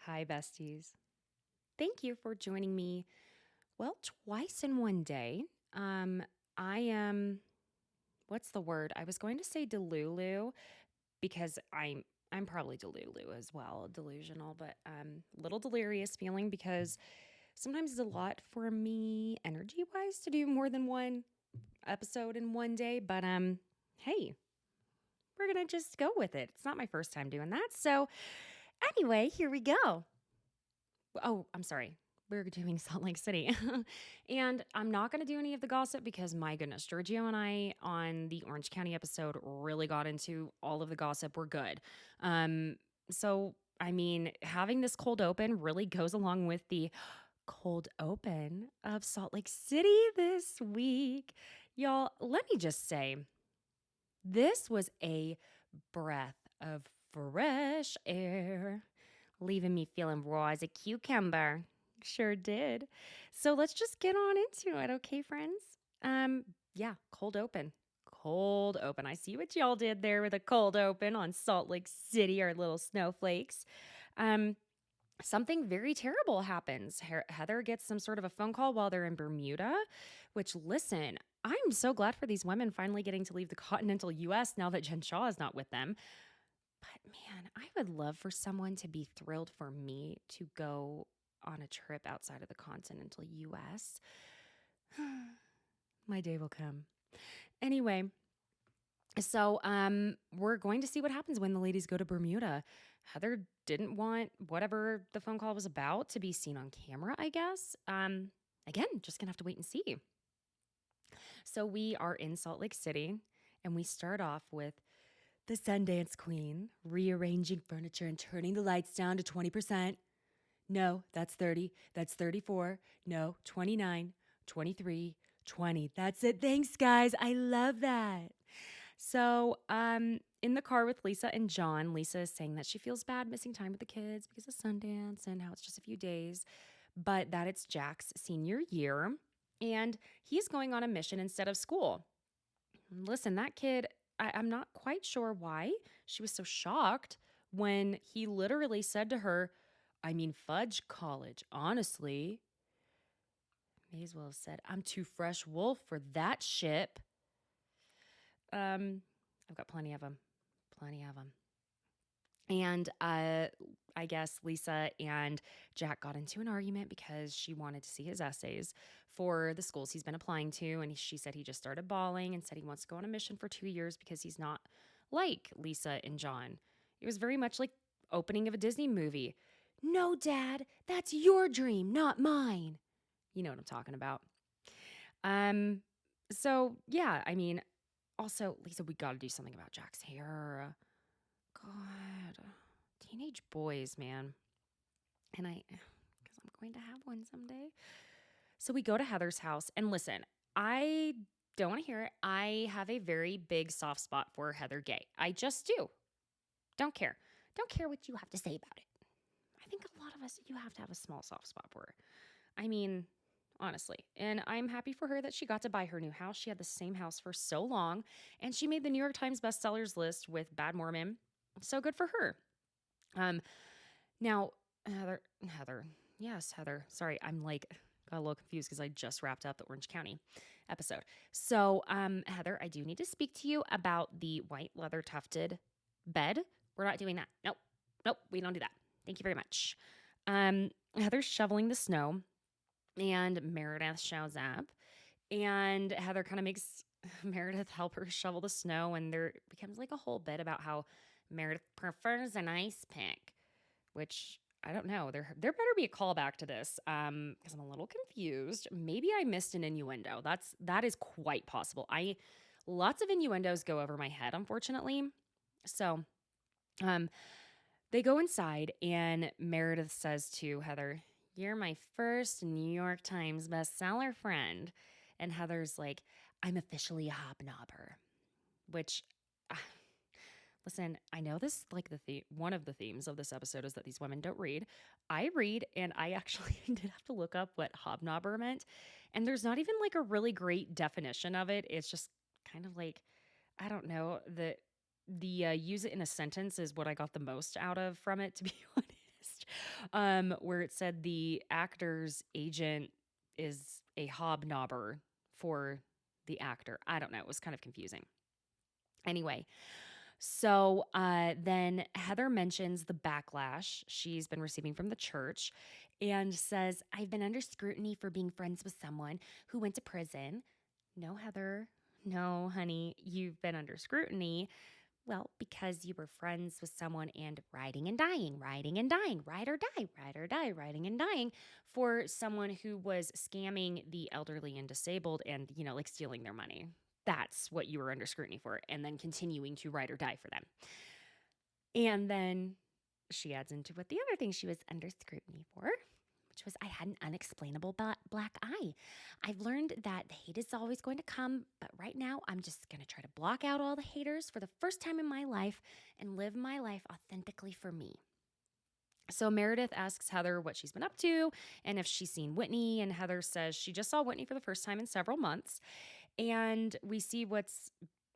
Hi, besties. Thank you for joining me. Well, twice in one day. I am, what's the word? I was going to say delulu because I'm probably delulu as well, delusional, but little delirious feeling because sometimes it's a lot for me energy wise to do more than one episode in one day. But hey, we're gonna just go with it. It's not my first time doing that. So anyway, here we go. Oh, I'm sorry. We're doing Salt Lake City. And I'm not going to do any of the gossip because, my goodness, Giorgio and I on the Orange County episode really got into all of the gossip. We're good. So, I mean, having this cold open really goes along with the cold open of Salt Lake City this week. Y'all, let me just say, this was a breath of fresh air, leaving me feeling raw as a cucumber. Sure did. So let's just get on into it, okay, friends? Yeah, cold open. Cold open. I see what y'all did there with a cold open on Salt Lake City, our little snowflakes. Um, Something very terrible happens. Heather gets some sort of a phone call while they're in Bermuda, which, listen, I'm so glad for these women finally getting to leave the continental US now that Jen Shaw is not with them. But man, I would love for someone to be thrilled for me to go on a trip outside of the continental US. My day will come. Anyway, so we're going to see what happens when the ladies go to Bermuda. Heather didn't want whatever the phone call was about to be seen on camera, I guess. Again, just gonna have to wait and see. So we are in Salt Lake City and we start off with the Sundance Queen rearranging furniture and turning the lights down to 20%. No, that's 30. That's 34. No, 29, 23, 20. That's it. Thanks, guys. I love that. So, in the car with Lisa and John, Lisa is saying that she feels bad missing time with the kids because of Sundance and how it's just a few days, but that it's Jack's senior year and he's going on a mission instead of school. Listen, that kid, I'm not quite sure why she was so shocked when he literally said to her, I mean, fudge college, honestly. May as well have said, I'm too fresh wolf for that ship. I've got plenty of them. Plenty of them. And I guess Lisa and Jack got into an argument because she wanted to see his essays for the schools he's been applying to. And she said he just started bawling and said he wants to go on a mission for 2 years because he's not like Lisa and John. It was very much like opening of a Disney movie. No, Dad, that's your dream, not mine. You know what I'm talking about. Um, so yeah, I mean, also, Lisa, we got to do something about Jack's hair. God, teenage boys, man. And because I'm going to have one someday. So we go to Heather's house, and listen, I don't want to hear it. I have a very big soft spot for Heather Gay. I just do. Don't care. Don't care what you have to say about it. I think a lot of us, you have to have a small soft spot for her. I mean, honestly. And I'm happy for her that she got to buy her new house. She had the same house for so long, and she made the New York Times bestsellers list with Bad Mormon. So good for her. Now, yes, Heather. Sorry, I'm like got a little confused because I just wrapped up the Orange County episode. So, Heather, I do need to speak to you about the white leather tufted bed. We're not doing that. Nope, we don't do that. Thank you very much. Heather's shoveling the snow, and Meredith shows up, and Heather kind of makes Meredith help her shovel the snow, and there becomes like a whole bit about how Meredith prefers an ice pick, which I don't know. There better be a callback to this because I'm a little confused. Maybe I missed an innuendo. That is quite possible. Lots of innuendos go over my head, unfortunately. So, they go inside, and Meredith says to Heather, "You're my first New York Times bestseller friend," and Heather's like, "I'm officially a hobnobber," which. Listen, I know this like one of the themes of this episode is that these women don't read. I read, and I actually did have to look up what hobnobber meant. And there's not even like a really great definition of it. It's just kind of like, I don't know, the use it in a sentence is what I got the most out of from it, to be honest. where it said the actor's agent is a hobnobber for the actor. I don't know. It was kind of confusing. Anyway, so then Heather mentions the backlash she's been receiving from the church and says, I've been under scrutiny for being friends with someone who went to prison. No, Heather. No, honey, you've been under scrutiny. Well, because you were friends with someone and riding and dying, ride or die, riding and dying for someone who was scamming the elderly and disabled and, like stealing their money. That's what you were under scrutiny for, and then continuing to ride or die for them. And then she adds into what the other thing she was under scrutiny for, which was I had an unexplainable black eye. I've learned that the hate is always going to come, but right now I'm just going to try to block out all the haters for the first time in my life and live my life authentically for me. So Meredith asks Heather what she's been up to and if she's seen Whitney, and Heather says she just saw Whitney for the first time in several months. And we see what's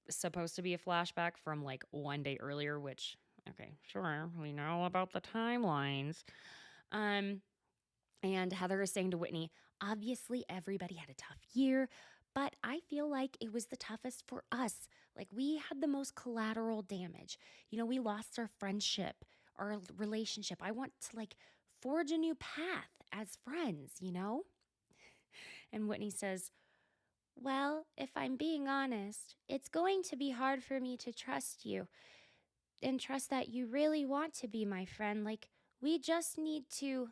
supposed to be a flashback from like one day earlier, which, okay, sure, we know about the timelines. Um, and Heather is saying to Whitney, obviously everybody had a tough year, but I feel like it was the toughest for us. Like we had the most collateral damage. We lost our friendship, our relationship. I want to like forge a new path as friends. And Whitney says, well, if I'm being honest, it's going to be hard for me to trust you and trust that you really want to be my friend. Like, we just need to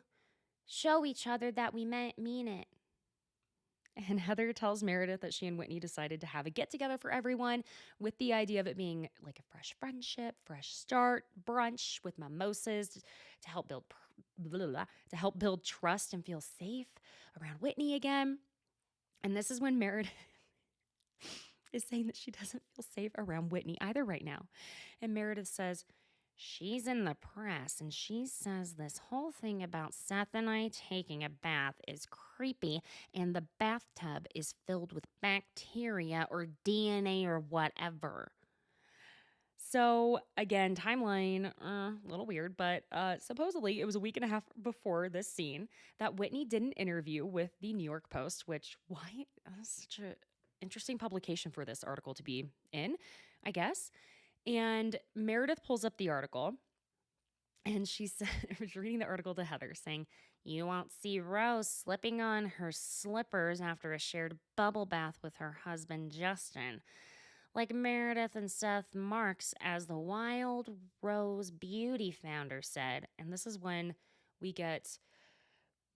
show each other that we mean it. And Heather tells Meredith that she and Whitney decided to have a get together for everyone with the idea of it being like a fresh friendship, fresh start, brunch with mimosas to help build trust and feel safe around Whitney again. And this is when Meredith is saying that she doesn't feel safe around Whitney either right now. And Meredith says, she's in the press and she says this whole thing about Seth and I taking a bath is creepy and the bathtub is filled with bacteria or DNA or whatever. So again, timeline, a little weird, but supposedly it was a week and a half before this scene that Whitney did an interview with the New York Post, which why such a interesting publication for this article to be in, I guess. And Meredith pulls up the article and she said, I was reading the article to Heather saying, you won't see Rose slipping on her slippers after a shared bubble bath with her husband, Justin. Like Meredith and Seth Marks, as the Wild Rose Beauty founder said. And this is when we get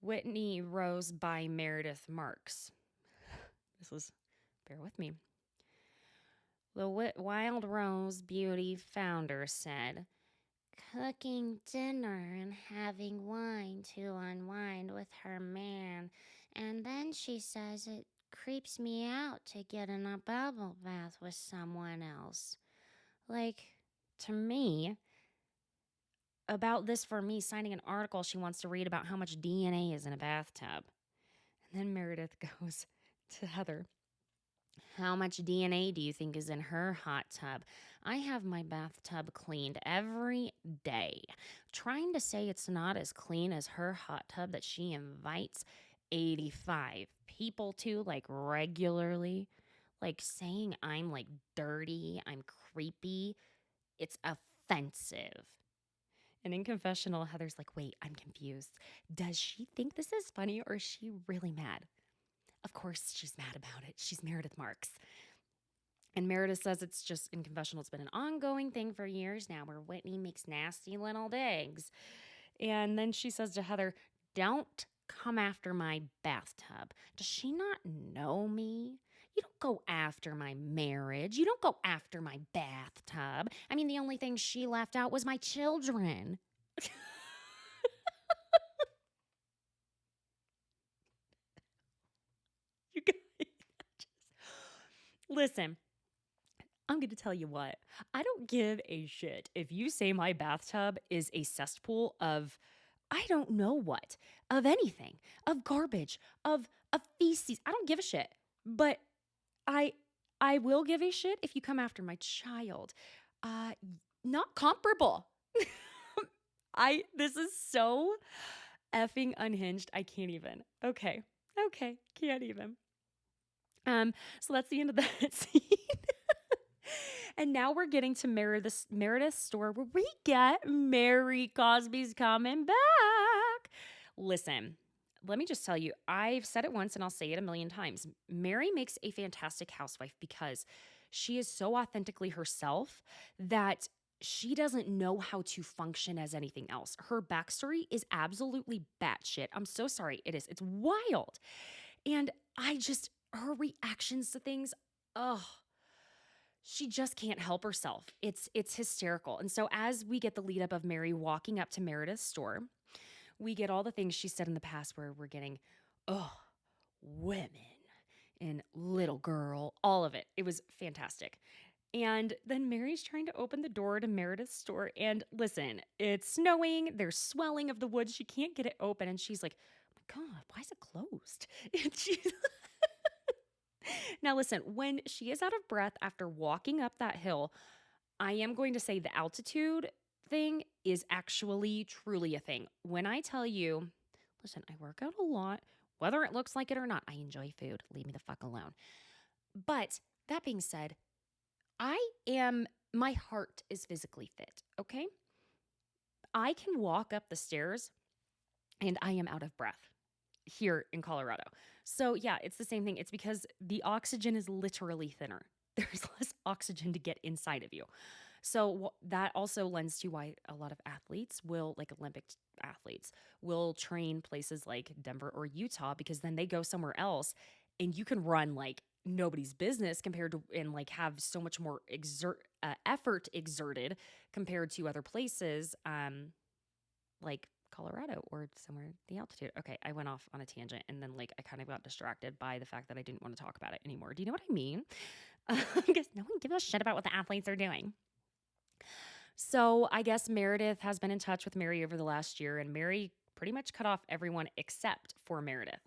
Whitney Rose by Meredith Marks. This was, bear with me. The Wild Rose Beauty founder said, cooking dinner and having wine to unwind with her man. And then she says it creeps me out to get in a bubble bath with someone else. Like, to me, about this for me, signing an article she wants to read about how much DNA is in a bathtub. And then Meredith goes to Heather, how much DNA do you think is in her hot tub? I have my bathtub cleaned every day. Trying to say it's not as clean as her hot tub that she invites 85 people to, like, regularly. Like, saying I'm, like, dirty, I'm creepy. It's offensive. And in confessional, Heather's like, wait, I'm confused. Does she think this is funny or is she really mad? Of course she's mad about it. She's Meredith Marks. And Meredith says it's just, in confessional, it's been an ongoing thing for years now where Whitney makes nasty little digs. And then she says to Heather, don't come after my bathtub. Does she not know me? You don't go after my marriage. You don't go after my bathtub. I mean, the only thing she left out was my children. You guys, listen, I'm going to tell you what. I don't give a shit if you say my bathtub is a cesspool of, I don't know what, of anything, of garbage, of feces. I don't give a shit. But I I will give a shit if you come after my child. Not comparable. This is so effing unhinged. I can't even. Okay. Okay. Can't even. So that's the end of that scene. And now we're getting to Meredith's store where we get Mary Cosby's coming back. Listen, let me just tell you, I've said it once and I'll say it a million times. Mary makes a fantastic housewife because she is so authentically herself that she doesn't know how to function as anything else. Her backstory is absolutely batshit. I'm so sorry. It is. It's wild. And her reactions to things, oh, she just can't help herself. It's hysterical. And so as we get the lead up of Mary walking up to Meredith's store, we get all the things she said in the past where we're getting, oh, women and little girl, all of it. It was fantastic. And then Mary's trying to open the door to Meredith's store. And listen, it's snowing. There's swelling of the wood. She can't get it open. And she's like, oh my God, why is it closed? And she's now, listen, when she is out of breath after walking up that hill, I am going to say the altitude thing is actually truly a thing. When I tell you, listen, I work out a lot, whether it looks like it or not, I enjoy food. Leave me the fuck alone. But that being said, my heart is physically fit, okay? I can walk up the stairs and I am out of breath here in Colorado. So, yeah, it's the same thing. It's because the oxygen is literally thinner. There's less oxygen to get inside of you. So, that also lends to why a lot of athletes like Olympic athletes, will train places like Denver or Utah because then they go somewhere else and you can run like nobody's business compared to and like have so much more effort exerted compared to other places. Like Colorado or somewhere the altitude. Okay, I went off on a tangent and then like I kind of got distracted by the fact that I didn't want to talk about it anymore. Do you know what I mean? Because no one gives a shit about what the athletes are doing. So I guess Meredith has been in touch with Mary over the last year, and Mary pretty much cut off everyone except for Meredith.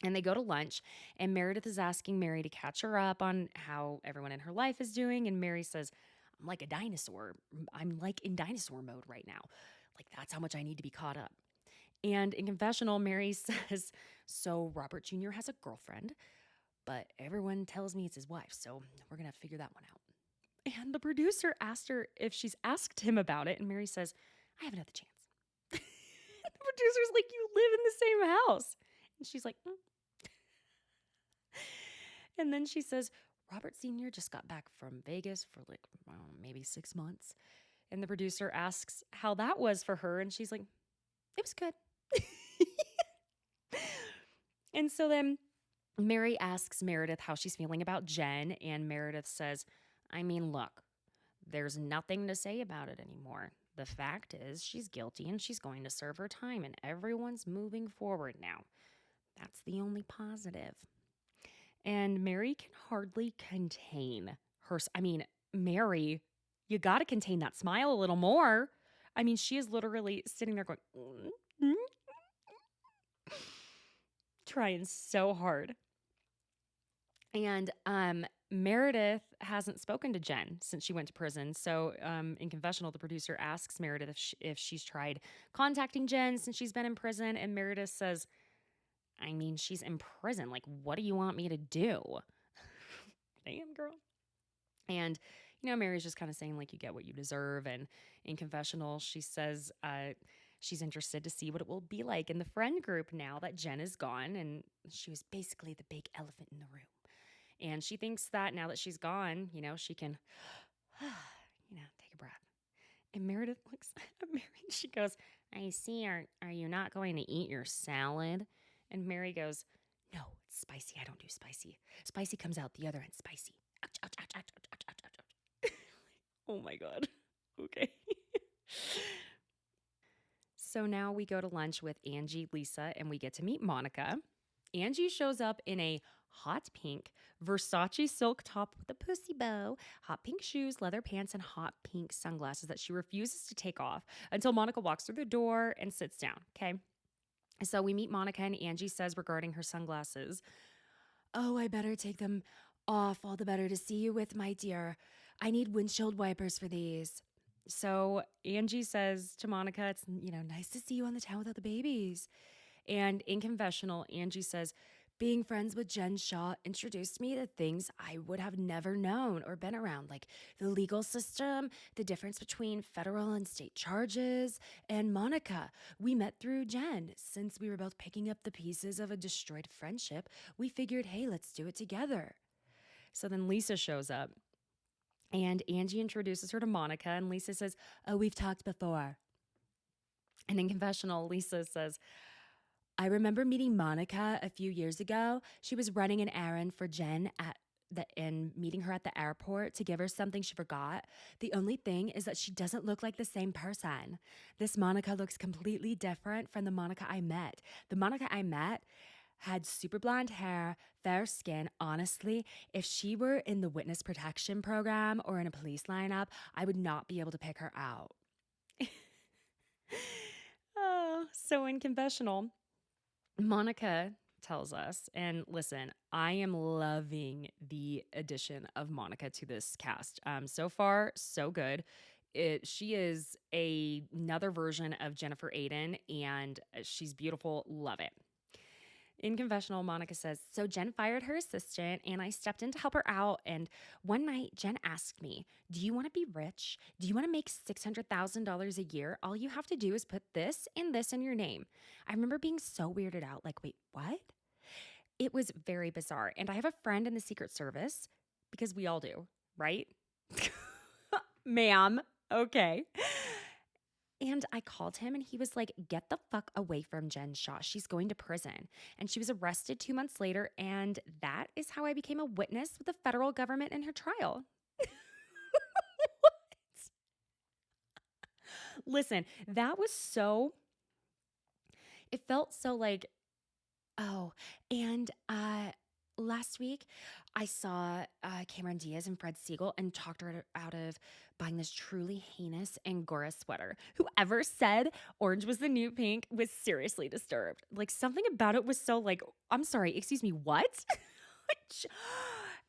And they go to lunch, and Meredith is asking Mary to catch her up on how everyone in her life is doing. And Mary says, I'm like a dinosaur. I'm like in dinosaur mode right now. Like, that's how much I need to be caught up. And in confessional, Mary says, so Robert Jr. has a girlfriend, but everyone tells me it's his wife. So we're going to figure that one out. And the producer asked her if she's asked him about it. And Mary says, I haven't had the chance. The producer's like, you live in the same house. And she's like, mm. And then she says, Robert Sr. just got back from Vegas for like maybe 6 months. And the producer asks how that was for her. And she's like, it was good. And so then Mary asks Meredith how she's feeling about Jen. And Meredith says, I mean, look, there's nothing to say about it anymore. The fact is she's guilty and she's going to serve her time and everyone's moving forward now. That's the only positive. And Mary can hardly contain her. I mean, Mary, you got to contain that smile a little more. I mean, she is literally sitting there going, trying so hard. And Meredith hasn't spoken to Jen since she went to prison. So in confessional, the producer asks Meredith if she's tried contacting Jen since she's been in prison. And Meredith says, I mean, she's in prison. Like, what do you want me to do? Damn, girl. And, Mary's just kind of saying, like, you get what you deserve. And in confessional, she says she's interested to see what it will be like in the friend group now that Jen is gone. And she was basically the big elephant in the room. And she thinks that now that she's gone, she can, take a breath. And Meredith looks at Mary and she goes, I see. Are you not going to eat your salad? And Mary goes, no, it's spicy. I don't do spicy. Spicy comes out the other end, spicy. Ouch, ouch, ouch, ouch, ouch, ouch, ouch, ouch. Oh my God. Okay. So now we go to lunch with Angie, Lisa, and we get to meet Monica. Angie shows up in a hot pink Versace silk top with a pussy bow, hot pink shoes, leather pants, and hot pink sunglasses that she refuses to take off until Monica walks through the door and sits down, okay? So we meet Monica, and Angie says regarding her sunglasses, oh, I better take them off, all the better to see you with, my dear. I need windshield wipers for these. So Angie says to Monica, it's, nice to see you on the town without the babies. And in confessional, Angie says, being friends with Jen Shaw introduced me to things I would have never known or been around, like the legal system, the difference between federal and state charges, and Monica. We met through Jen. Since we were both picking up the pieces of a destroyed friendship, we figured, hey, let's do it together. So then Lisa shows up, and Angie introduces her to Monica, and Lisa says, oh, we've talked before. And in confessional, Lisa says, I remember meeting Monica a few years ago. She was running an errand for Jen and meeting her at the airport to give her something she forgot. The only thing is that she doesn't look like the same person. This Monica looks completely different from the Monica I met. The Monica I met had super blonde hair, fair skin. Honestly, if she were in the witness protection program or in a police lineup, I would not be able to pick her out. Oh, so in confessional, Monica tells us, and listen, I am loving the addition of Monica to this cast. So far, so good. She is another version of Jennifer Aiden, and she's beautiful. Love it. In confessional, Monica says, so Jen fired her assistant and I stepped in to help her out. And one night, Jen asked me, do you want to be rich? Do you want to make $600,000 a year? All you have to do is put this and this in your name. I remember being so weirded out, like, wait, what? It was very bizarre. And I have a friend in the Secret Service, because we all do, right? Ma'am. Okay. And I called him and he was like, get the fuck away from Jen Shaw. She's going to prison. And she was arrested 2 months later. And that is how I became a witness with the federal government in her trial. What? Listen, that was so, it felt so like, oh, and last week I saw Cameron Diaz and Fred Siegel and talked her out of buying this truly heinous Angora sweater. Whoever said orange was the new pink was seriously disturbed. Like something about it was so like, I'm sorry, excuse me, what?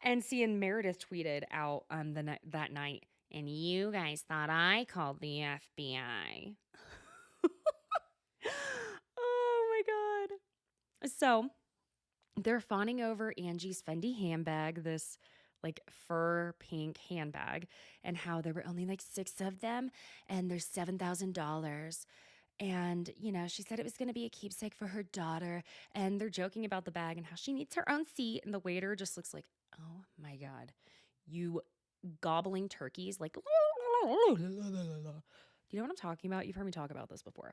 And see, and Meredith tweeted out that night, and you guys thought I called the FBI. Oh my God. So they're fawning over Angie's Fendi handbag, this like fur pink handbag, and how there were only like 6 of them and there's $7,000. And, she said it was going to be a keepsake for her daughter. And they're joking about the bag and how she needs her own seat. And the waiter just looks like, oh my God, you gobbling turkeys. Like, do you know what I'm talking about? You've heard me talk about this before.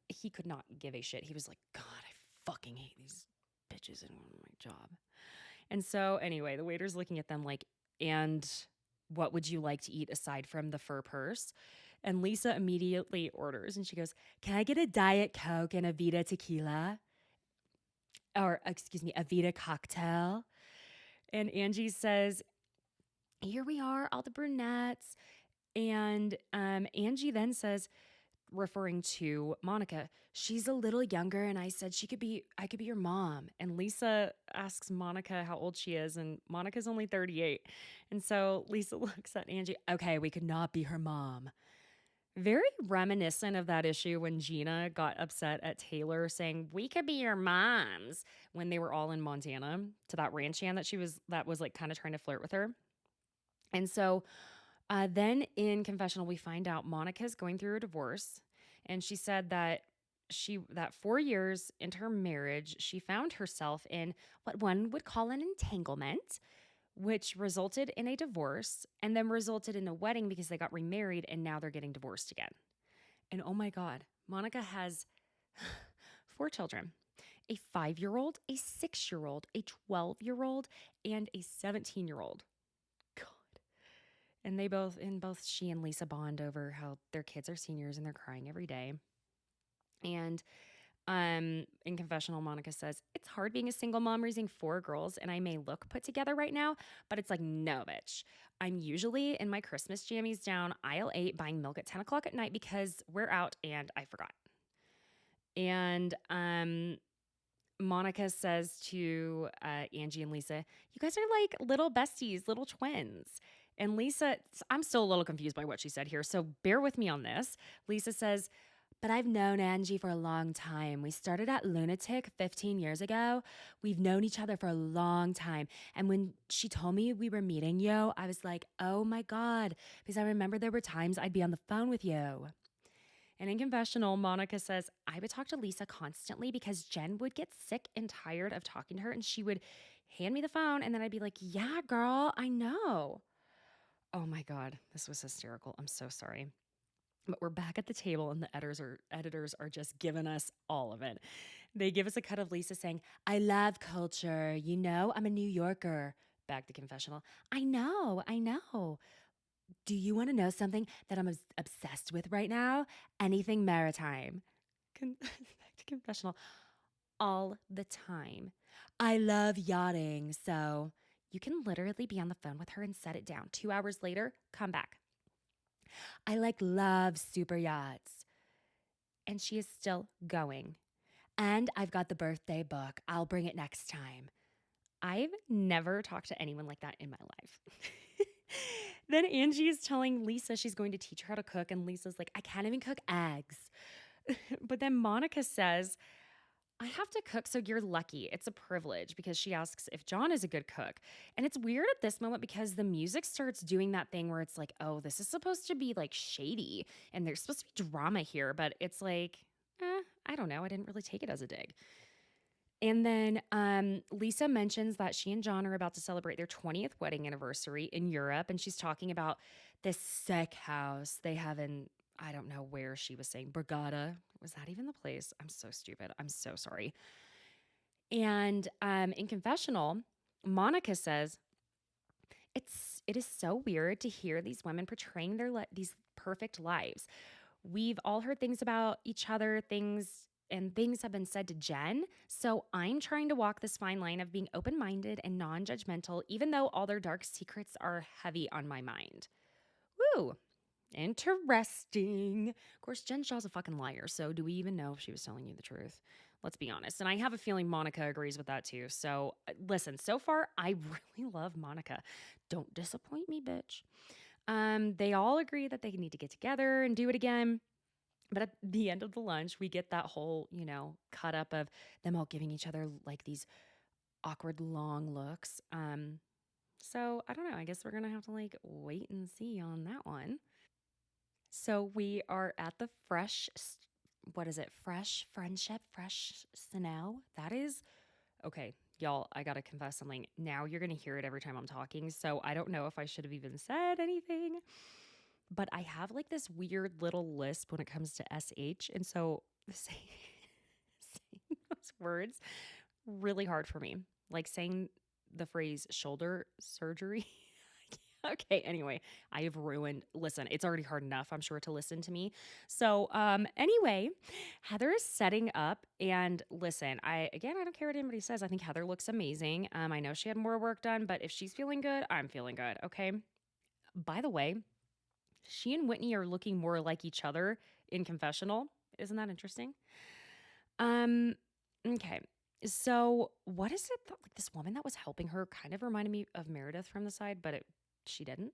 He could not give a shit. He was like, God, I fucking hate these bitches in my job. And so anyway, the waiter's looking at them like, and what would you like to eat aside from the fur purse? And Lisa immediately orders and she goes, can I get a Diet Coke and a Vita tequila? Or excuse me, a Vita cocktail? And Angie says, here we are, all the brunettes. And Angie then says, referring to Monica, she's a little younger and I said I could be your mom. And Lisa asks Monica how old she is and Monica's only 38. And so Lisa looks at Angie, okay, we could not be her mom. Very reminiscent of that issue when Gina got upset at Taylor saying, we could be your moms, when they were all in Montana to that ranch hand that was like kind of trying to flirt with her. And so then in confessional, we find out Monica's going through a divorce. And she said that 4 years into her marriage, she found herself in what one would call an entanglement, which resulted in a divorce and then resulted in a wedding because they got remarried and now they're getting divorced again. And oh my God, Monica has 4 children, a 5-year-old, a 6-year-old, a 12-year-old, and a 17-year-old. And both she and Lisa bond over how their kids are seniors and they're crying every day. And in confessional, Monica says, it's hard being a single mom raising 4 girls and I may look put together right now, but it's like, no, bitch. I'm usually in my Christmas jammies down aisle 8 buying milk at 10 o'clock at night because we're out and I forgot. And Monica says to Angie and Lisa, you guys are like little besties, little twins. And Lisa, I'm still a little confused by what she said here, so bear with me on this. Lisa says, but I've known Angie for a long time. We started at Lunatic 15 years ago. We've known each other for a long time. And when she told me we were meeting you, I was like, oh my God, because I remember there were times I'd be on the phone with you. And in confessional, Monica says, I would talk to Lisa constantly because Jen would get sick and tired of talking to her and she would hand me the phone and then I'd be like, yeah, girl, I know. Oh my God, this was hysterical. I'm so sorry. But we're back at the table and the editors are just giving us all of it. They give us a cut of Lisa saying, I love culture. You know, I'm a New Yorker. Back to confessional. I know, I know. Do you want to know something that I'm obsessed with right now? Anything maritime. Back to confessional. All the time. I love yachting. So you can literally be on the phone with her and set it down. 2 hours later, come back. I love super yachts. And she is still going. And I've got the birthday book. I'll bring it next time. I've never talked to anyone like that in my life. Then Angie is telling Lisa she's going to teach her how to cook, and Lisa's like, I can't even cook eggs. But then Monica says, I have to cook, so you're lucky. It's a privilege because she asks if John is a good cook. And it's weird at this moment because the music starts doing that thing where it's like, oh, this is supposed to be like shady and there's supposed to be drama here, but it's like, I don't know. I didn't really take it as a dig. And then Lisa mentions that she and John are about to celebrate their 20th wedding anniversary in Europe. And she's talking about this sick house they have in, I don't know where she was saying, Brigada. Was that even the place? I'm so stupid. I'm so sorry. And in confessional, Monica says, it is so weird to hear these women portraying these perfect lives. We've all heard things about each other, things have been said to Jen. So I'm trying to walk this fine line of being open minded and non judgmental, even though all their dark secrets are heavy on my mind. Woo! Interesting. Of course, Jen Shaw's a fucking liar. So do we even know if she was telling you the truth? Let's be honest. And I have a feeling Monica agrees with that too. So listen, so far, I really love Monica. Don't disappoint me, bitch. They all agree that they need to get together and do it again. But at the end of the lunch, we get that whole, cut up of them all giving each other like these awkward long looks. So I don't know. I guess we're gonna have to wait and see on that one. So we are at the what is it? Fresh friendship, fresh snow. That is okay, y'all. I gotta confess something. Now you're gonna hear it every time I'm talking. So I don't know if I should have even said anything. But I have this weird little lisp when it comes to SH. And so saying those words really hard for me. Like saying the phrase shoulder surgery. Okay, anyway, I have ruined. Listen, it's already hard enough, I'm sure, to listen to me. So, anyway, Heather is setting up, and listen, I don't care what anybody says. I think Heather looks amazing. I know she had more work done, but if she's feeling good, I'm feeling good. Okay. By the way, she and Whitney are looking more like each other in confessional. Isn't that interesting? Um, okay. So what is it that this woman that was helping her kind of reminded me of Meredith from the side, but she didn't.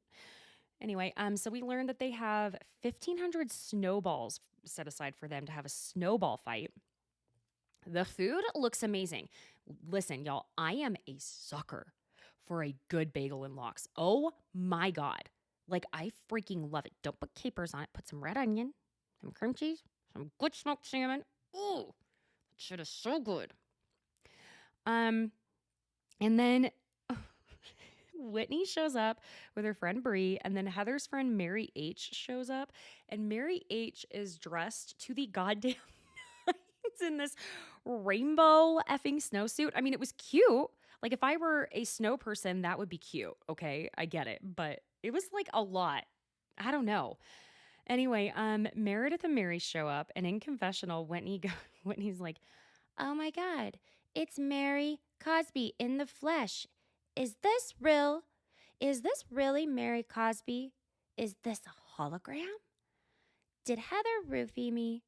Anyway, so we learned that they have 1,500 snowballs set aside for them to have a snowball fight. The food looks amazing. Listen, y'all, I am a sucker for a good bagel and lox. Oh my God. I freaking love it. Don't put capers on it. Put some red onion, some cream cheese, some good smoked salmon. Ooh, that shit is so good. And then Whitney shows up with her friend Bree, and then Heather's friend Mary H shows up, and Mary H is dressed to the goddamn nines in this rainbow effing snowsuit. I mean, it was cute. If I were a snow person, that would be cute. Okay, I get it, but it was a lot. I don't know. Anyway, Meredith and Mary show up, and in confessional, Whitney's like, "Oh my God, it's Mary Cosby in the flesh. Is this real? Is this really Mary Cosby? Is this a hologram? Did Heather roofie me?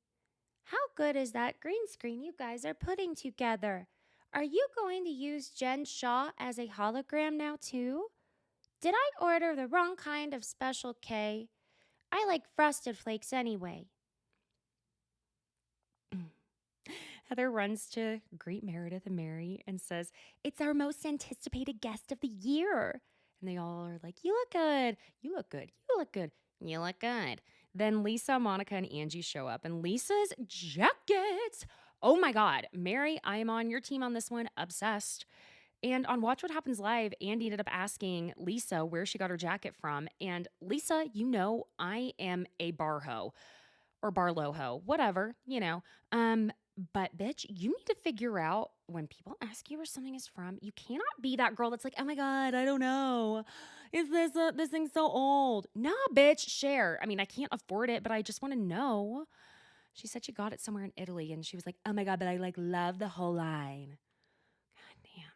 How good is that green screen you guys are putting together? Are you going to use Jen Shaw as a hologram now too? Did I order the wrong kind of Special K? I like Frosted Flakes anyway. Heather runs to greet Meredith and Mary and says, "It's our most anticipated guest of the year." And they all are like, "You look good. You look good. You look good. You look good." Then Lisa, Monica, and Angie show up, and Lisa's jackets. Oh my God. Mary, I am on your team on this one. Obsessed. And on Watch What Happens Live, Andy ended up asking Lisa where she got her jacket from. And Lisa, I am a bar hoe or Barlow hoe, whatever, But bitch, you need to figure out when people ask you where something is from, you cannot be that girl that's like, "Oh my God, I don't know. Is this thing so old?" Nah, bitch, share. I mean, I can't afford it, but I just want to know. She said she got it somewhere in Italy and she was like, "Oh my God, but I like love the whole line." God damn.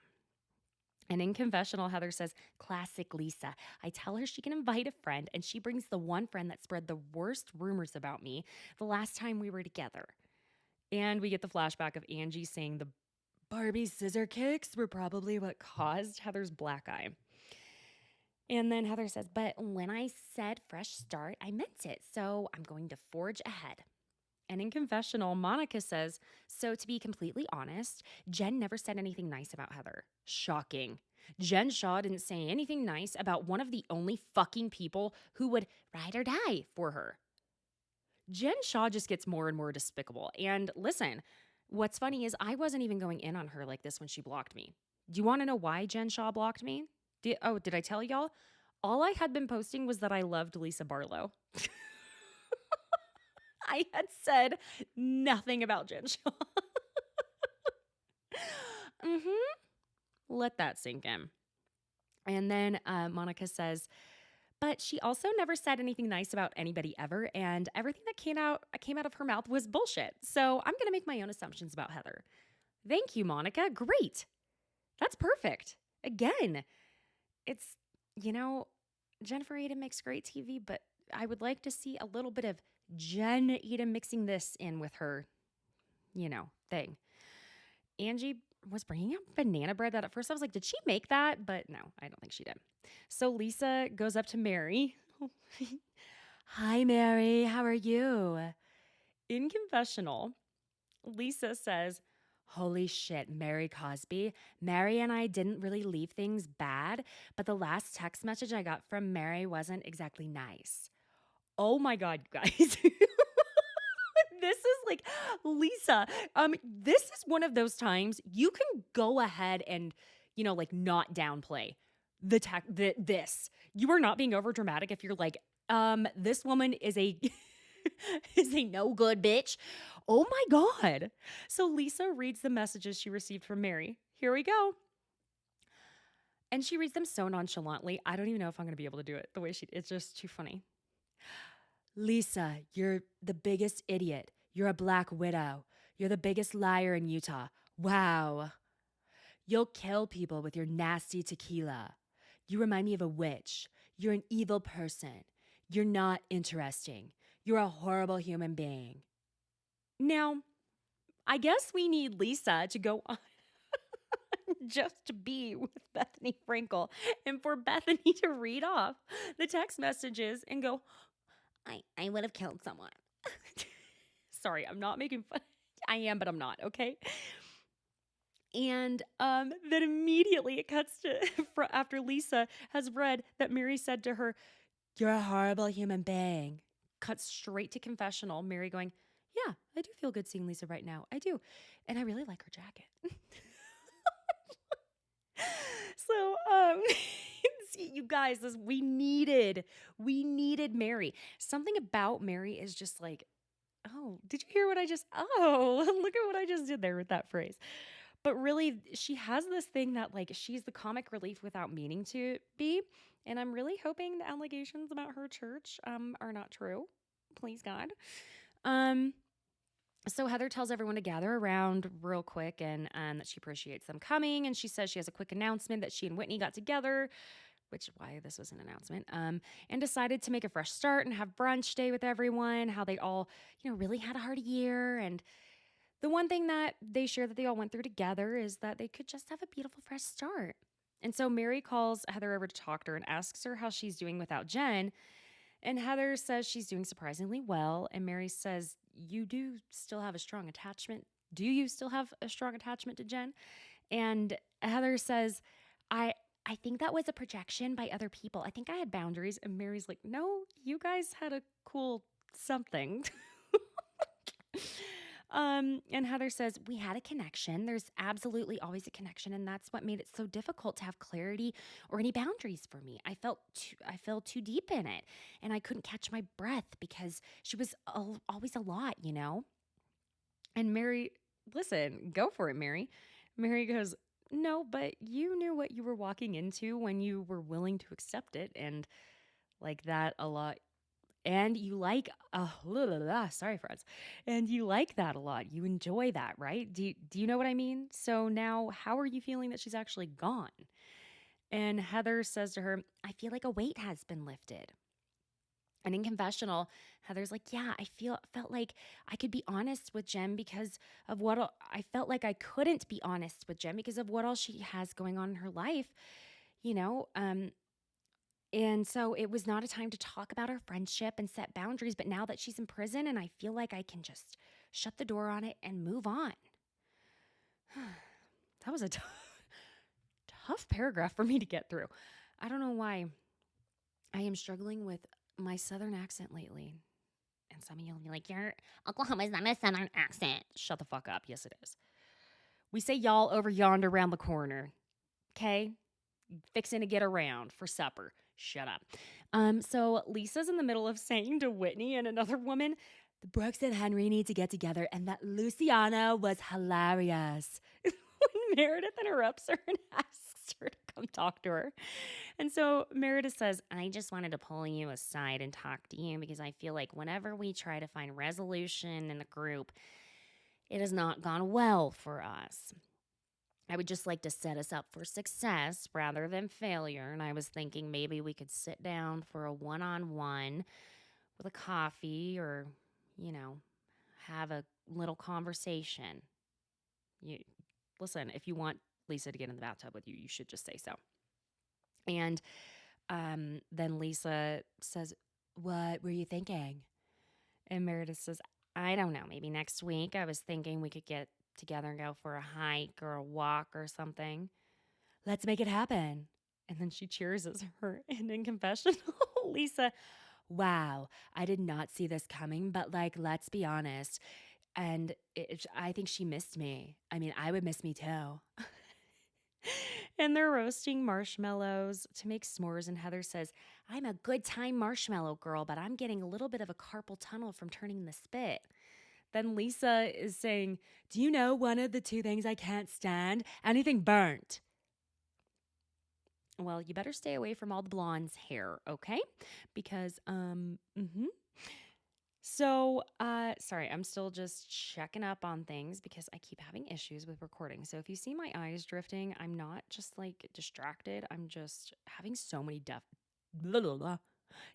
And in confessional, Heather says, "Classic Lisa. I tell her she can invite a friend, and she brings the one friend that spread the worst rumors about me the last time we were together." And we get the flashback of Angie saying the Barbie scissor kicks were probably what caused Heather's black eye. And then Heather says, "But when I said fresh start, I meant it. So I'm going to forge ahead." And in confessional, Monica says, "So to be completely honest, Jen never said anything nice about Heather." Shocking. Jen Shaw didn't say anything nice about one of the only fucking people who would ride or die for her. Jen Shaw just gets more and more despicable. And listen, what's funny is I wasn't even going in on her like this when she blocked me. Do you want to know why Jen Shaw blocked me? Did I tell y'all? All I had been posting was that I loved Lisa Barlow. I had said nothing about Jen Shaw. Mm-hmm. Let that sink in. And then Monica says, "But she also never said anything nice about anybody ever, and everything that came out of her mouth was bullshit. So I'm gonna make my own assumptions about Heather." Thank you, Monica. Great. That's perfect. Again, it's you know, Jennifer Aiden makes great TV, but I would like to see a little bit of Jen Aiden mixing this in with her, thing. Angie was bringing up banana bread that at first I was like, did she make that? But no, I don't think she did. So Lisa goes up to Mary. "Hi, Mary. How are you?" In confessional, Lisa says, "Holy shit, Mary Cosby. Mary and I didn't really leave things bad, but the last text message I got from Mary wasn't exactly nice." Oh my God, you guys. This is like, Lisa, this is one of those times you can go ahead and, like not downplay this. You are not being over dramatic if you're like, this woman is a is a no good bitch. Oh my God. So Lisa reads the messages she received from Mary. Here we go. And she reads them so nonchalantly. I don't even know if I'm going to be able to do it the way it's just too funny. "Lisa, you're the biggest idiot. You're a black widow. You're the biggest liar in Utah. Wow. You'll kill people with your nasty tequila. You remind me of a witch. You're an evil person. You're not interesting. You're a horrible human being." Now, I guess we need Lisa to go on just to be with Bethany Frankel and for Bethany to read off the text messages and go, I would have killed someone. Sorry, I'm not making fun. I am, but I'm not, okay? And then immediately it cuts to after Lisa has read that Mary said to her, "You're a horrible human being." Cuts straight to confessional. Mary going, "Yeah, I do feel good seeing Lisa right now. I do. And I really like her jacket." So, see, you guys, we needed Mary. Something about Mary is just like, oh, did you hear what I just, oh, look at what I just did there with that phrase. But really, she has this thing that like she's the comic relief without meaning to be. And I'm really hoping the allegations about her church are not true. Please, God. So Heather tells everyone to gather around real quick and that she appreciates them coming. And she says she has a quick announcement that she and Whitney got together, which is why this was an announcement, and decided to make a fresh start and have brunch day with everyone, how they all, really had a hard year. And the one thing that they share that they all went through together is that they could just have a beautiful fresh start. And so Mary calls Heather over to talk to her and asks her how she's doing without Jen. And Heather says she's doing surprisingly well. And Mary says, "You do still have a strong attachment. Do you still have a strong attachment to Jen?" And Heather says, I think that was a projection by other people. I think I had boundaries. And Mary's like, "No, you guys had a cool something." And Heather says, "We had a connection. There's absolutely always a connection. And that's what made it so difficult to have clarity or any boundaries for me. I fell too deep in it and I couldn't catch my breath because she was always a lot, you know?" And Mary, listen, go for it, Mary. Mary goes, "No, but you knew what you were walking into when you were willing to accept it and like that a lot. And you like, sorry, friends. And you like that a lot. You enjoy that, right? Do you know what I mean? So now, how are you feeling that she's actually gone?" And Heather says to her, "I feel like a weight has been lifted." And in confessional, Heather's like, "Yeah, felt like I could be honest with Jen because of I felt like I couldn't be honest with Jen because of what all she has going on in her life, you know. And so it was not a time to talk about our friendship and set boundaries. But now that she's in prison, and I feel like I can just shut the door on it and move on." That was a tough paragraph for me to get through. I don't know why I am struggling with my Southern accent lately. And some of you will be like, "Your Oklahoma's not a Southern accent." Shut the fuck up. Yes, it is. We say y'all over yonder around the corner. Okay? Fixing to get around for supper. Shut up. So Lisa's in the middle of saying to Whitney and another woman, "The Brooks and Henry need to get together, and that Luciana was hilarious." When Meredith interrupts her and asks her to come talk to her. And so Meredith says, "I just wanted to pull you aside and talk to you because I feel like whenever we try to find resolution in the group, it has not gone well for us. I would just like to set us up for success rather than failure. And I was thinking maybe we could sit down for a one-on-one with a coffee or, you know, have a little conversation. You listen, if you want Lisa to get in the bathtub with you, you should just say so." And then Lisa says, "What were you thinking?" And Meredith says, "I don't know, maybe next week. I was thinking we could get together and go for a hike or a walk or something. Let's make it happen." And then she cheers her. And in confessional, Lisa, "Wow, I did not see this coming, but like, let's be honest. And I think she missed me. I mean, I would miss me too." And they're roasting marshmallows to make s'mores. And Heather says, "I'm a good time marshmallow girl, but I'm getting a little bit of a carpal tunnel from turning the spit." Then Lisa is saying, "Do you know one of the two things I can't stand? Anything burnt." Well, you better stay away from all the blonde's hair, okay? Because, So, sorry, I'm still just checking up on things because I keep having issues with recording. So if you see my eyes drifting, I'm not just like distracted. I'm just having so many blah, blah, blah,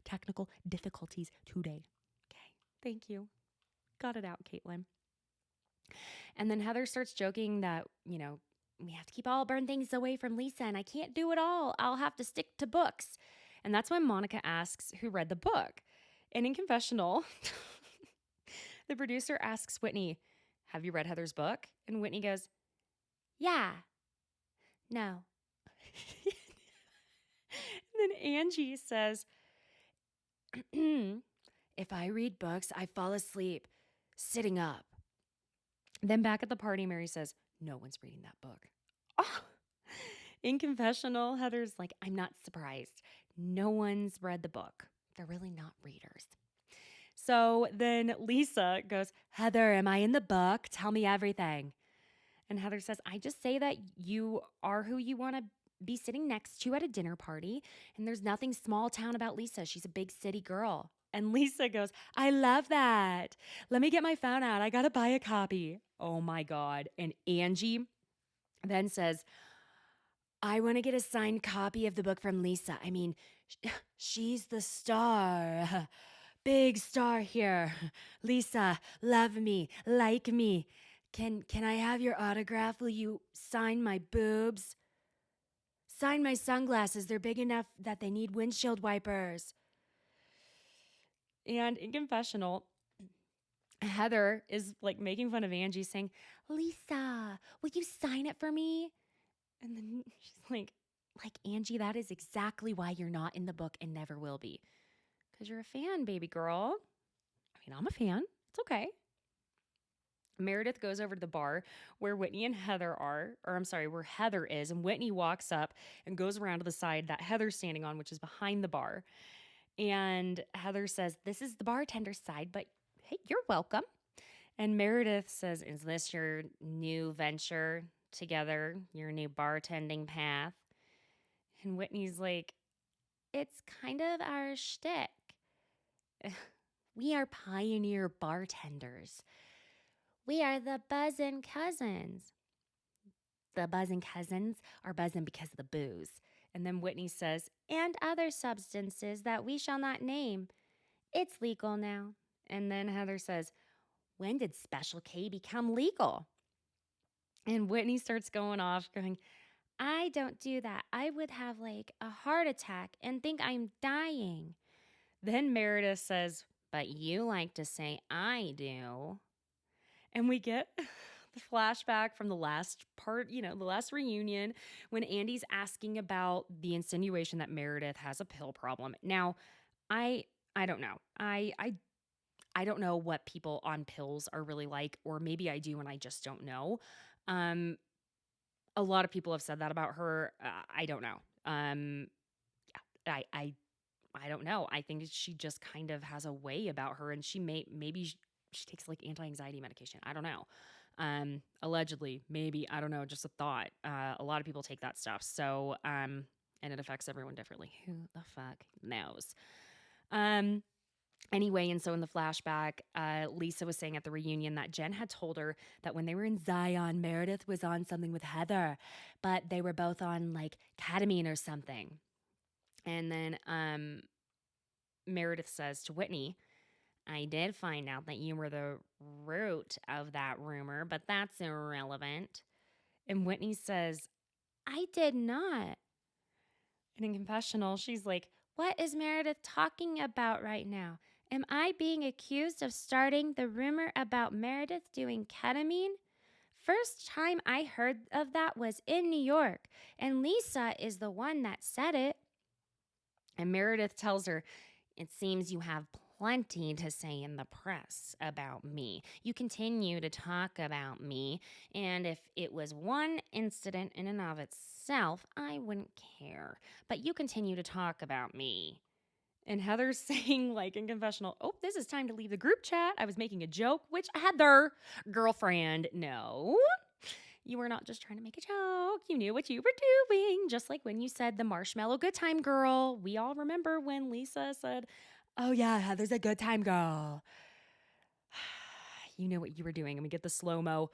technical difficulties today. Okay, thank you. Got it out, Caitlin. And then Heather starts joking that, we have to keep all burn things away from Lisa, and I can't do it all. I'll have to stick to books. And that's when Monica asks who read the book. And in confessional, the producer asks Whitney, "Have you read Heather's book?" And Whitney goes, "Yeah. No." And then Angie says, "If I read books, I fall asleep sitting up." Then back at the party, Mary says, "No one's reading that book." Oh. In confessional, Heather's like, "I'm not surprised. No one's read the book. They're really not readers." So then Lisa goes, "Heather, am I in the book? Tell me everything." And Heather says, "I just say that you are who you want to be sitting next to at a dinner party. And there's nothing small town about Lisa. She's a big city girl." And Lisa goes, "I love that. Let me get my phone out. I got to buy a copy." Oh my God. And Angie then says, "I want to get a signed copy of the book from Lisa. I mean, she's the star. Big star here. Lisa, love me, like me. Can I have your autograph? Will you sign my boobs?" sign my sunglasses. They're big enough that they need windshield wipers. And in confessional, Heather is like making fun of Angie, saying, Lisa, will you sign it for me? And then she's like Angie, that is exactly why you're not in the book and never will be. Because you're a fan, baby girl. I mean, I'm a fan. It's okay. Meredith goes over to the bar where Whitney and Heather are, or I'm sorry, where Heather is. And Whitney walks up and goes around to the side that Heather's standing on, which is behind the bar. And Heather says, this is the bartender's side, but hey, you're welcome. And Meredith says, is this your new venture together, your new bartending path? And Whitney's like, it's kind of our shtick. We are pioneer bartenders. We are the buzzin' cousins. The buzzin' cousins are buzzing because of the booze. And then Whitney says, and other substances that we shall not name. It's legal now. And then Heather says, when did Special K become legal? And Whitney starts going off, going, I don't do that. I would have like a heart attack and think I'm dying. Then Meredith says, but you like to say I do. And we get the flashback from the last part, the last reunion, when Andy's asking about the insinuation that Meredith has a pill problem. Now, I don't know. I don't know what people on pills are really like, or maybe I do and I just don't know. A lot of people have said that about her. I don't know. I don't know. I think she just kind of has a way about her, and maybe she takes like anti-anxiety medication. I don't know. Allegedly, maybe, I don't know, just a thought. A lot of people take that stuff. So, and it affects everyone differently. Who the fuck knows? Anyway, and so in the flashback, Lisa was saying at the reunion that Jen had told her that when they were in Zion, Meredith was on something with Heather, but they were both on like ketamine or something. And then Meredith says to Whitney, I did find out that you were the root of that rumor, but that's irrelevant. And Whitney says, I did not. And in confessional, she's like, what is Meredith talking about right now? Am I being accused of starting the rumor about Meredith doing ketamine? First time I heard of that was in New York, and Lisa is the one that said it. And Meredith tells her, it seems you have plenty to say in the press about me. You continue to talk about me, and if it was one incident in and of itself, I wouldn't care. But you continue to talk about me. And Heather's saying, like in confessional, oh, this is time to leave the group chat. I was making a joke, which Heather, girlfriend, no. You were not just trying to make a joke. You knew what you were doing. Just like when you said the marshmallow good time girl. We all remember when Lisa said, oh yeah, Heather's a good time girl. You know what you were doing. And we get the slow-mo.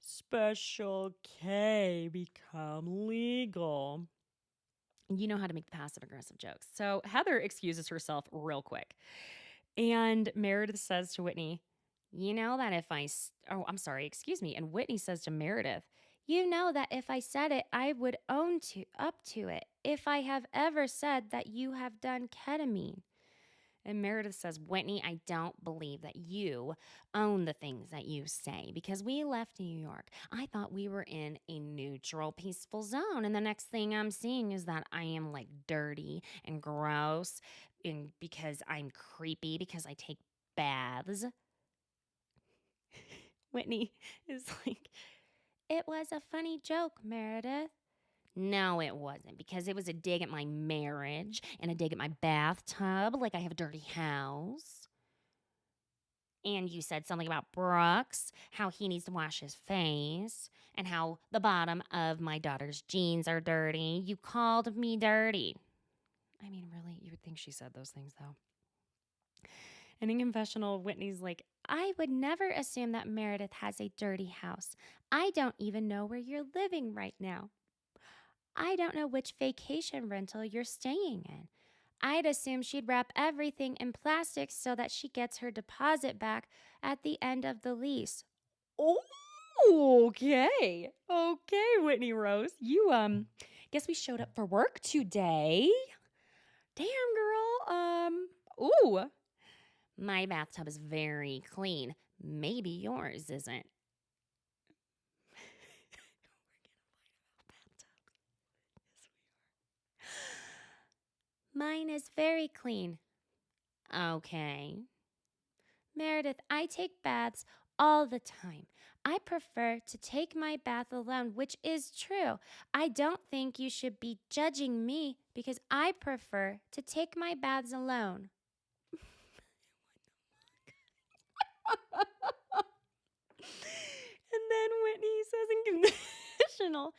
Special K become legal. You know how to make the passive-aggressive jokes. So Heather excuses herself real quick. And Meredith says to Whitney, you know that if excuse me. And Whitney says to Meredith, you know that if I said it, I would own up to it. If I have ever said that you have done ketamine. And Meredith says, Whitney, I don't believe that you own the things that you say because we left New York. I thought we were in a neutral, peaceful zone. And the next thing I'm seeing is that I am like dirty and gross and because I'm creepy because I take baths. Whitney is like, it was a funny joke, Meredith. No, it wasn't, because it was a dig at my marriage and a dig at my bathtub, like I have a dirty house. And you said something about Brooks, how he needs to wash his face, and how the bottom of my daughter's jeans are dirty. You called me dirty. I mean, really, you would think she said those things, though. And in confessional, Whitney's like, I would never assume that Meredith has a dirty house. I don't even know where you're living right now. I don't know which vacation rental you're staying in. I'd assume she'd wrap everything in plastic so that she gets her deposit back at the end of the lease. Oh, okay. Okay, Whitney Rose. You Guess we showed up for work today. Damn, girl. Ooh. My bathtub is very clean. Maybe yours isn't. Mine is very clean. Okay. Meredith, I take baths all the time. I prefer to take my bath alone, which is true. I don't think you should be judging me because I prefer to take my baths alone. And then Whitney says in confessional,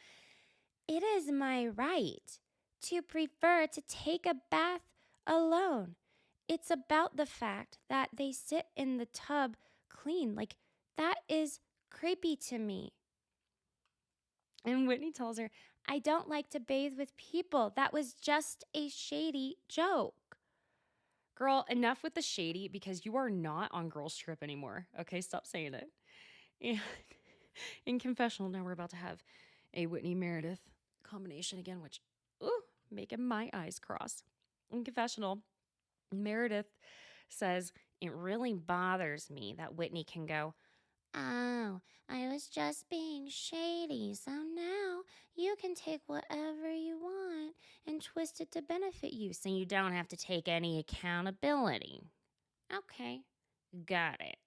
it is my right to prefer to take a bath alone. It's about the fact that they sit in the tub clean. Like, that is creepy to me. And Whitney tells her, I don't like to bathe with people. That was just a shady joke. Girl, enough with the shady because you are not on Girls Trip anymore. Okay, stop saying it. And in confessional, now we're about to have a Whitney Meredith combination again, which, making my eyes cross. In confessional, Meredith says, it really bothers me that Whitney can go, oh, I was just being shady, so now you can take whatever you want and twist it to benefit you so you don't have to take any accountability. Okay, got it.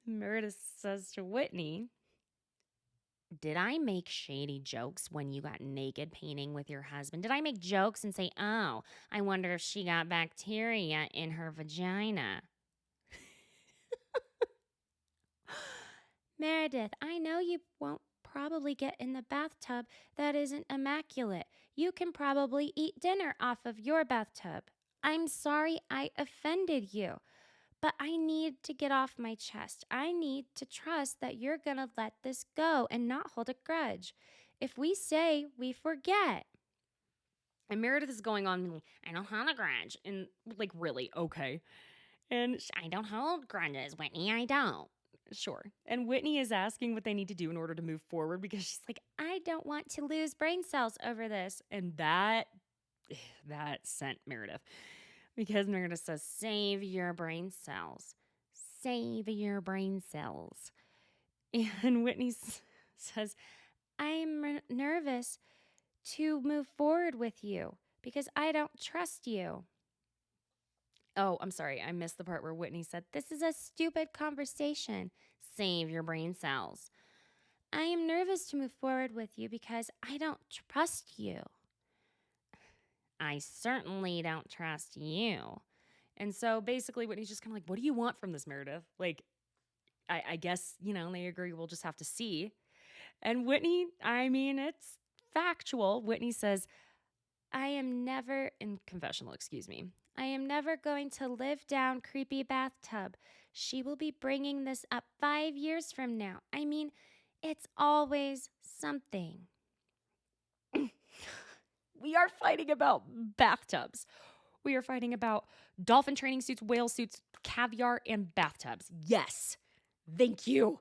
Meredith says to Whitney, did I make shady jokes when you got naked painting with your husband? Did I make jokes and say, oh, I wonder if she got bacteria in her vagina? Meredith, I know you won't probably get in the bathtub that isn't immaculate. You can probably eat dinner off of your bathtub. I'm sorry I offended you, but I need to get off my chest. I need to trust that you're going to let this go and not hold a grudge. If we say, we forget. And Meredith is going on, I don't hold a grudge. And like, really, okay. And I don't hold grudges, Whitney, I don't. Sure. And Whitney is asking what they need to do in order to move forward because she's like, I don't want to lose brain cells over this. And that sent Meredith because Meredith says, save your brain cells. Save your brain cells. And Whitney says, I'm nervous to move forward with you because I don't trust you. Oh, I'm sorry. I missed the part where Whitney said, this is a stupid conversation. Save your brain cells. I am nervous to move forward with you because I don't trust you. I certainly don't trust you. And so basically Whitney's just kind of like, what do you want from this, Meredith? Like, I guess, they agree we'll just have to see. And Whitney, it's factual. Whitney says, I am never going to live down creepy bathtub. She will be bringing this up 5 years from now. It's always something. We are fighting about bathtubs. We are fighting about dolphin training suits, whale suits, caviar, and bathtubs. Yes. Thank you.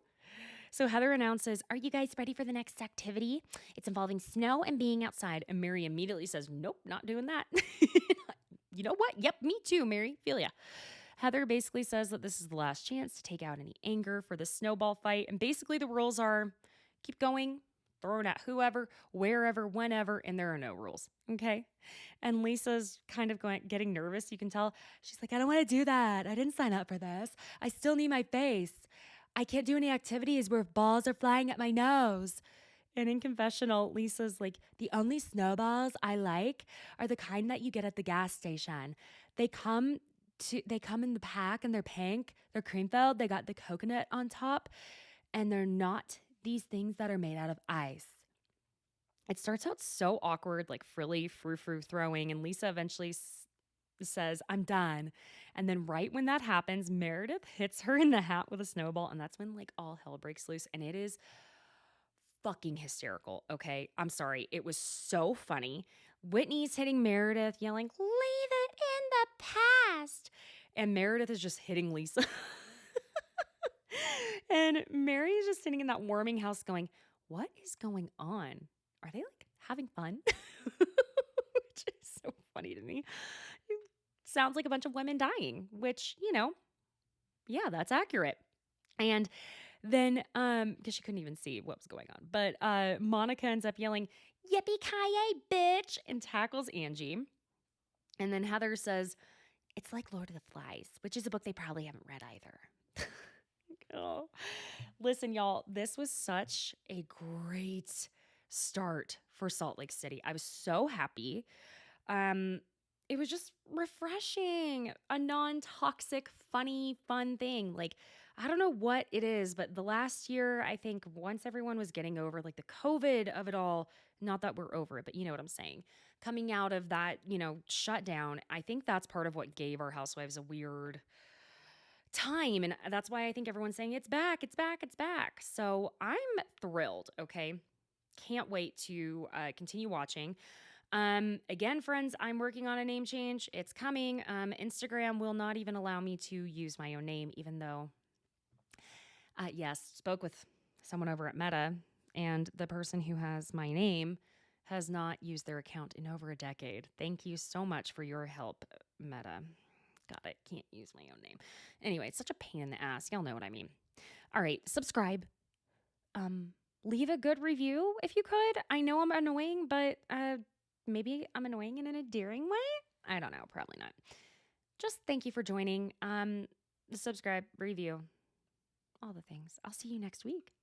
So Heather announces, are you guys ready for the next activity? It's involving snow and being outside. And Mary immediately says, nope, not doing that. You know what? Yep, me too, Mary. Feel ya. Heather basically says that this is the last chance to take out any anger for the snowball fight. And basically the rules are keep going, throw it at whoever, wherever, whenever, and there are no rules. Okay? And Lisa's kind of getting nervous. You can tell. She's like, I don't want to do that. I didn't sign up for this. I still need my face. I can't do any activities where balls are flying at my nose. And in confessional, Lisa's like, the only snowballs I like are the kind that you get at the gas station. They come in the pack and they're pink, they're cream filled, they got the coconut on top, and they're not these things that are made out of ice. It starts out so awkward, like frilly, frou-frou throwing, and Lisa eventually says, I'm done. And then right when that happens, Meredith hits her in the hat with a snowball, and that's when like all hell breaks loose, and it is fucking hysterical, okay? I'm sorry. It was so funny. Whitney's hitting Meredith, yelling, leave it in the past. And Meredith is just hitting Lisa. And Mary is just sitting in that warming house going, what is going on? Are they like having fun, which is so funny to me. It sounds like a bunch of women dying, which, yeah, that's accurate. And then, because she couldn't even see what was going on, but Monica ends up yelling, "Yippee-ki-yay, bitch!" and tackles Angie. And then Heather says, "It's like Lord of the Flies," which is a book they probably haven't read either. Oh. Listen, y'all, this was such a great start for Salt Lake City. I was so happy. Um, it was just refreshing, a non-toxic, funny, fun thing. Like, I don't know what it is, but the last year, I think once everyone was getting over like the COVID of it all, not that we're over it, but you know what I'm saying. Coming out of that, shutdown, I think that's part of what gave our housewives a weird time. And that's why I think everyone's saying it's back, it's back, it's back. So I'm thrilled. Okay. Can't wait to continue watching. Again, friends, I'm working on a name change. It's coming. Instagram will not even allow me to use my own name, even though, yes, spoke with someone over at Meta, and the person who has my name has not used their account in over a decade. Thank you so much for your help, Meta. God, I can't use my own name. Anyway, it's such a pain in the ass. Y'all know what I mean. All right, subscribe. Leave a good review if you could. I know I'm annoying, but maybe I'm annoying in an endearing way. I don't know, probably not. Just thank you for joining. Subscribe, review, all the things. I'll see you next week.